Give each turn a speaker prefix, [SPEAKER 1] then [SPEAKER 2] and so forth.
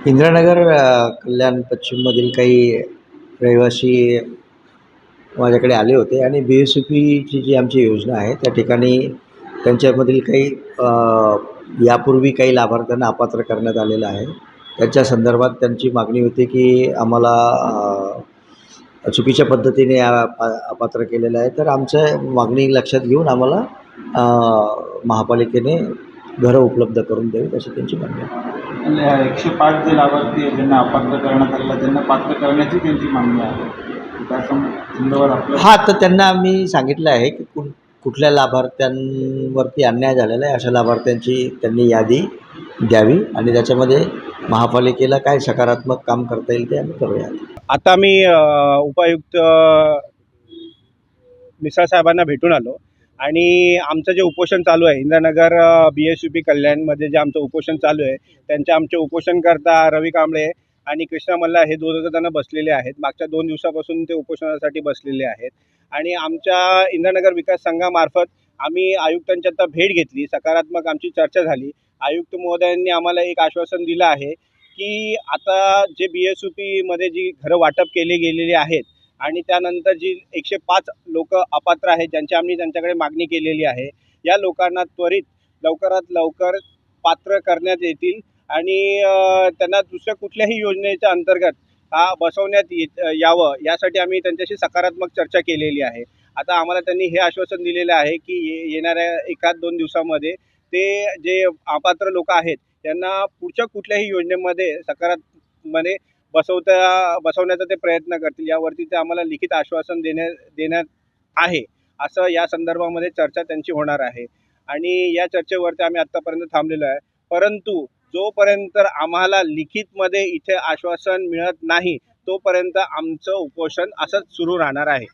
[SPEAKER 1] इंदिरानगर कल्याण पश्चिममधील काही रहिवासी माझ्याकडे आले होते आणि BSUPची जी आमची योजना आहे त्या ठिकाणी त्यांच्यामधील काही यापूर्वी काही लाभार्थ्यांना अपात्र करण्यात आलेलं आहे. त्याच्या संदर्भात त्यांची मागणी होती की आम्हाला चुकीच्या पद्धतीने अपात्र केलेलं आहे. तर आमच्या मागणी लक्षात घेऊन आम्हाला महापालिकेने घरं उपलब्ध करून द्यावीत अशी त्यांची मागणी आहे.
[SPEAKER 2] 105 जे लाभार्थी आहेत ज्यांना अपात्र करण्यात आलेला त्यांना पात्र करण्याची त्यांची मागणी आहे. त्या संदर्भात आपलं
[SPEAKER 1] हां, तर त्यांना आम्ही सांगितलं आहे की कुठल्या लाभार्थ्यांवरती अन्याय झालेला आहे अशा लाभार्थ्यांची त्यांनी यादी द्यावी आणि त्याच्यामध्ये महापालिकेला काय सकारात्मक काम करता येईल ते आम्ही करूया.
[SPEAKER 3] आता मी उपायुक्त मिश्रा साहेबांना भेटून आलो आणि आमचं जे उपोषण चालू आहे इंदिरानगर BSUP कल्याणमध्ये जे आमचं उपोषण चालू आहे त्यांचे आमचे उपोषणकर्ता रवी कांबळे आणि कृष्णा मल्ला हे दोघं जण बसलेले आहेत. मागच्या 2 दिवसापासून ते उपोषणासाठी बसलेले आहेत आणि आमच्या इंदिरानगर विकास संघामार्फत आम्ही आयुक्तांची आता भेट घेतली. सकारात्मक आमची चर्चा झाली. आयुक्त महोदयांनी आम्हाला एक आश्वासन दिलं आहे की आता जे BSUPमध्ये जी घरं वाटप केले गेलेली आहेत आणि त्यानंतर जी 105 लोक अपात्र आहेत ज्यांची आम्ही त्यांच्याकडे मागणी केलेली आहे या लोकांना त्वरित लवकरात लवकर पात्र करण्यात येतील आणि त्यांना दुसऱ्या कुठल्याही योजनेच्या अंतर्गत बसवण्यात यावं यासाठी आम्ही त्यांच्याशी सकारात्मक चर्चा केलेली आहे. आता आम्हाला त्यांनी हे आश्वासन दिलेलं आहे की येणाऱ्या 1-2 दिवसामध्ये ते जे अपात्र लोक आहेत त्यांना पुढच्या कुठल्याही योजनेमध्ये सकारात्मकपणे बसवण्याचा ते प्रयत्न करतील. यावरती ते आम्हाला लिखित आश्वासन देण्यात आहे. असं या संदर्भामध्ये चर्चा त्यांची होणार आहे आणि या चर्चेवरती आम्ही आत्तापर्यंत थांबलेलो आहे. परंतु जोपर्यंत आम्हाला लिखितमध्ये इथे आश्वासन मिळत नाही तोपर्यंत आमचं उपोषण असंच सुरू राहणार आहे.